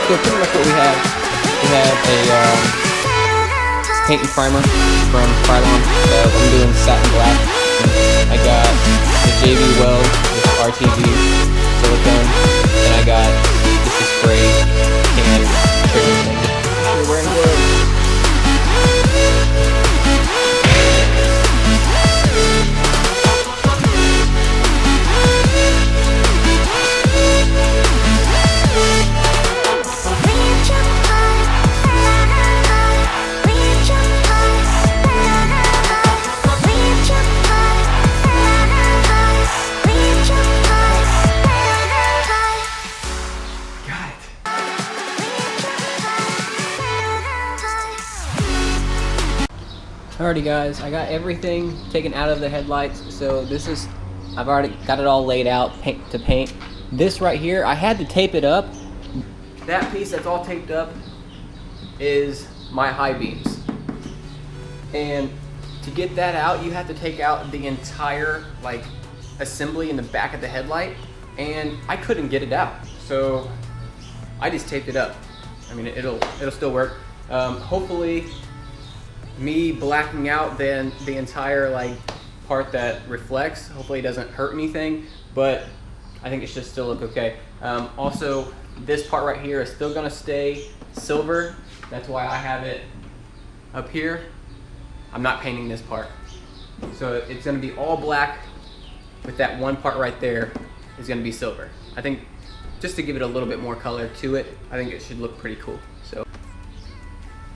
So pretty much what we have a paint and primer from Krylon. I'm doing satin black. I got the JV weld with RTV silicone, and I got just a spray can trigger thing. You're wearing gloves. Alrighty guys, I got everything taken out of the headlights, so I've already got it all laid out to paint. This right here, I had to tape it up. That piece that's all taped up is my high beams. And to get that out, you have to take out the entire assembly in the back of the headlight, and I couldn't get it out. So I just taped it up. I mean, it'll still work. Hopefully, me blacking out then the entire part that reflects, hopefully it doesn't hurt anything, but I think it should still look okay. Also, this part right here is still gonna stay silver. That's why I have it up here. I'm not painting this part. So it's gonna be all black with that one part right there is gonna be silver. I think just to give it a little bit more color to it, I think it should look pretty cool. So.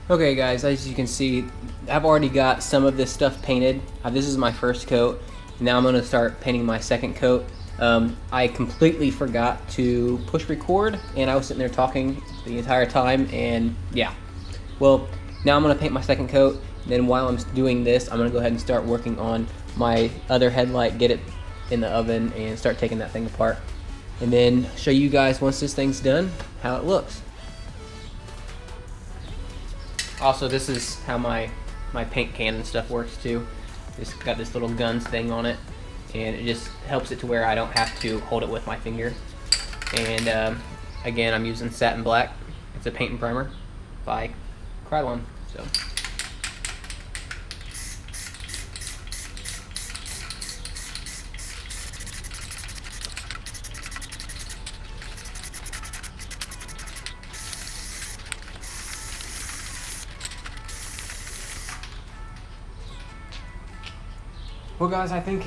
Okay guys, as you can see, I've already got some of this stuff painted. This is my first coat. Now I'm gonna start painting my second coat. I completely forgot to push record, and I was sitting there talking the entire time, and yeah. Well, now I'm gonna paint my second coat. Then while I'm doing this, I'm gonna go ahead and start working on my other headlight, get it in the oven, and start taking that thing apart. And then show you guys, once this thing's done, how it looks. Also, this is how my paint can and stuff works too. It's got this little guns thing on it, and it just helps it to where I don't have to hold it with my finger. And again, I'm using satin black. It's a paint and primer by Krylon. So. Well guys, I think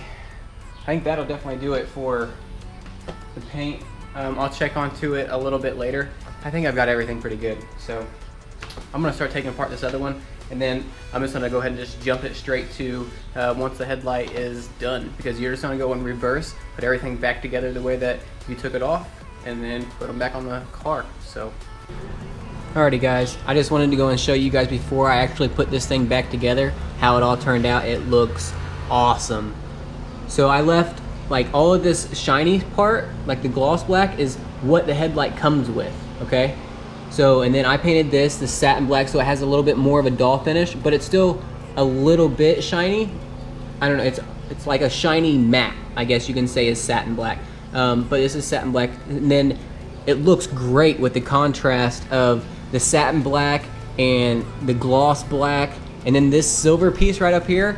that'll definitely do it for the paint. I'll check onto it a little bit later. I think I've got everything pretty good. So I'm gonna start taking apart this other one, and then I'm just gonna go ahead and just jump it straight to once the headlight is done, because you're just gonna go in reverse, put everything back together the way that you took it off, and then put them back on the car. So. Alrighty guys, I just wanted to go and show you guys before I actually put this thing back together how it all turned out. It looks awesome. So I left all of this shiny part, the gloss black, is what the headlight comes with, okay? So, and then I painted the satin black, so it has a little bit more of a dull finish, but it's still a little bit shiny. I don't know, it's like a shiny matte, I guess you can say, is satin black. But this is satin black, and then it looks great with the contrast of the satin black and the gloss black, and then this silver piece right up here.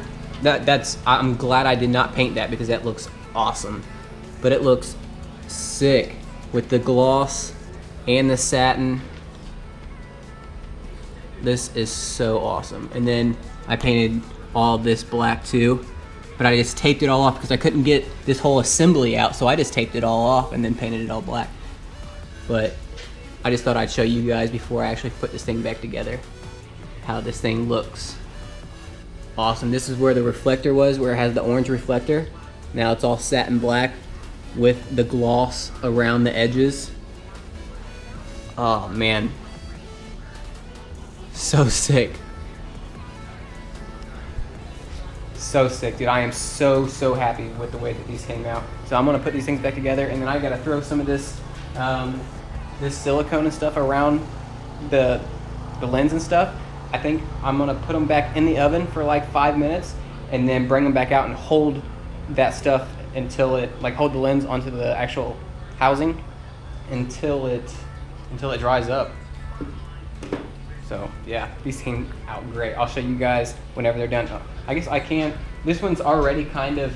I'm glad I did not paint that, because that looks awesome. But it looks sick with the gloss and the satin. This is so awesome. And then I painted all this black too, but I just taped it all off because I couldn't get this whole assembly out, so I just taped it all off and then painted it all black. But I just thought I'd show you guys before I actually put this thing back together how this thing looks. Awesome. This is where the reflector was, where it has the orange reflector. Now it's all satin black with the gloss around the edges. Oh man, so sick. So sick, dude. I am so happy with the way that these came out. So I'm gonna put these things back together, and then I gotta throw some of this this silicone and stuff around the lens and stuff. I think I'm gonna put them back in the oven for 5 minutes, and then bring them back out and hold that stuff until it, hold the lens onto the actual housing until it until it dries up. So yeah, these came out great. I'll show you guys whenever they're done. I guess I can. This one's already kind of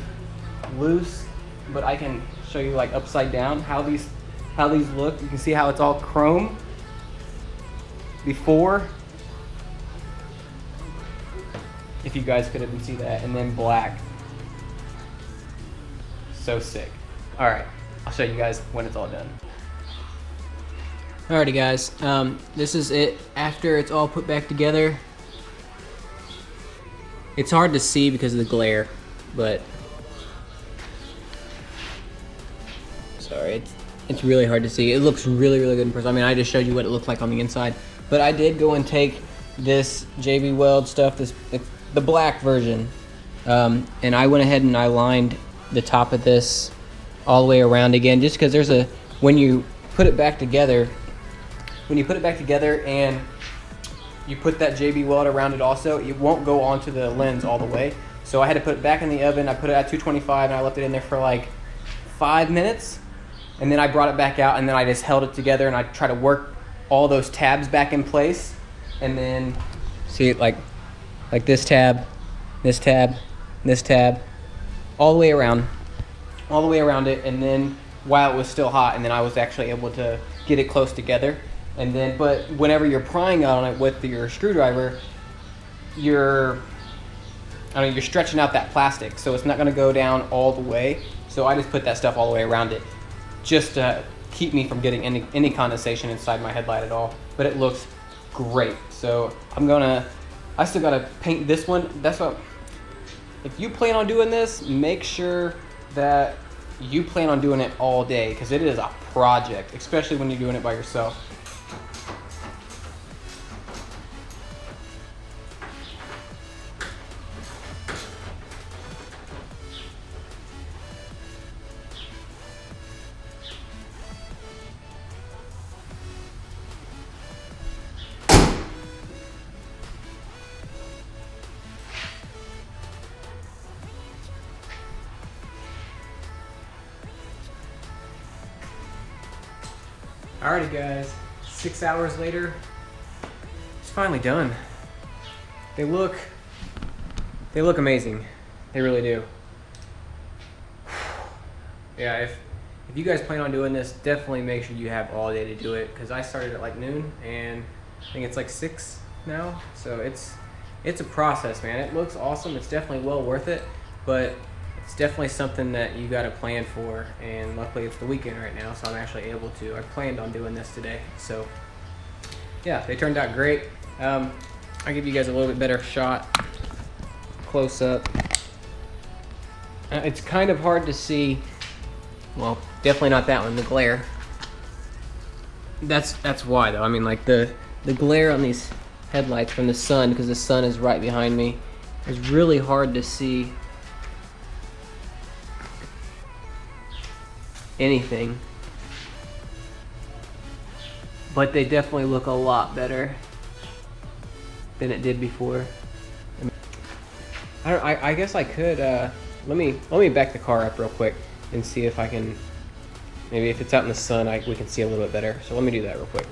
loose, but I can show you like upside down how these look. You can see how it's all chrome before, if you guys could even see that, and then black. So sick. All right, I'll show you guys when it's all done. Alrighty guys, this is it after it's all put back together. It's hard to see because of the glare, but sorry, it's really hard to see. It looks really good in person. I mean, I just showed you what it looked like on the inside, but I did go and take this JB Weld stuff, it's the black version, and I went ahead and I lined the top of this all the way around again, just because there's a, when you put it back together and you put that JB Weld around it also, it won't go onto the lens all the way. So I had to put it back in the oven. I put it at 225 and I left it in there for like 5 minutes. And then I brought it back out and then I just held it together and I tried to work all those tabs back in place. And then see it like this tab, this tab, this tab, all the way around it. And then while it was still hot, and then I was actually able to get it close together. And then, but whenever you're prying on it with your screwdriver, you're stretching out that plastic, so it's not going to go down all the way. So I just put that stuff all the way around it, just to keep me from getting any condensation inside my headlight at all. But it looks great. So I still gotta paint this one. That's what, if you plan on doing this, make sure that you plan on doing it all day, because it is a project, especially when you're doing it by yourself. Alrighty guys, 6 hours later, it's finally done. They look amazing. They really do. Yeah, if you guys plan on doing this, definitely make sure you have all day to do it, because I started at like noon and I think it's like 6 now. So it's a process, man. It looks awesome. It's definitely well worth it, but it's definitely something that you got to plan for, and luckily it's the weekend right now, so I'm actually able to. I planned on doing this today, so yeah, they turned out great. I'll give you guys a little bit better shot, close up. It's kind of hard to see, well, definitely not that one, the glare. That's why though. I mean, like the glare on these headlights from the sun, because the sun is right behind me, is really hard to see anything, but they definitely look a lot better than it did before. I guess I could let me back the car up real quick and see if I can, maybe if it's out in the sun we can see a little bit better. So let me do that real quick.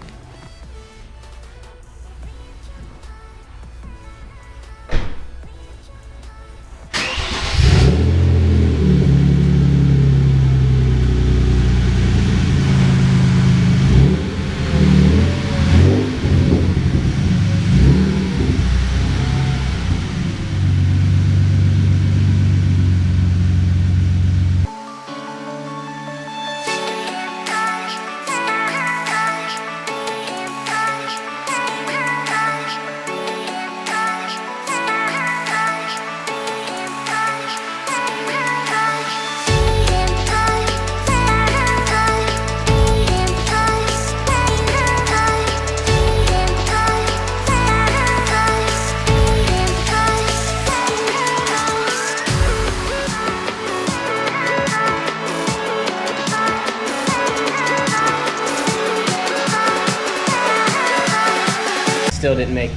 Still didn't make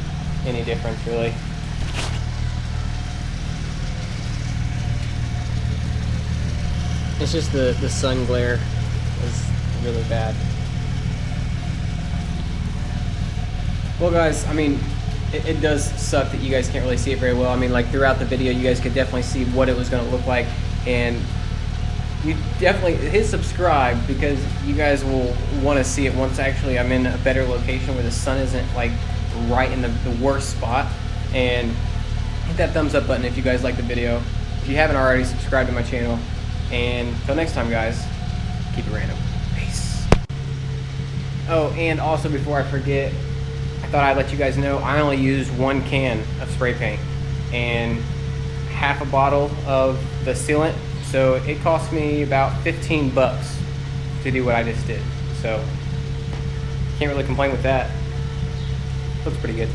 any difference really. It's just the sun glare is really bad. Well guys, I mean, it does suck that you guys can't really see it very well. I mean, like throughout the video, you guys could definitely see what it was going to look like, and you definitely hit subscribe because you guys will want to see it once actually I'm in a better location where the sun isn't like right in the worst spot. And hit that thumbs up button if you guys like the video. If you haven't already, subscribe to my channel. And until next time guys, keep it random. Peace. Oh, and also before I forget, I thought I'd let you guys know I only used 1 can of spray paint and half a bottle of the sealant. So it cost me about 15 bucks to do what I just did. So can't really complain with that. Looks pretty good.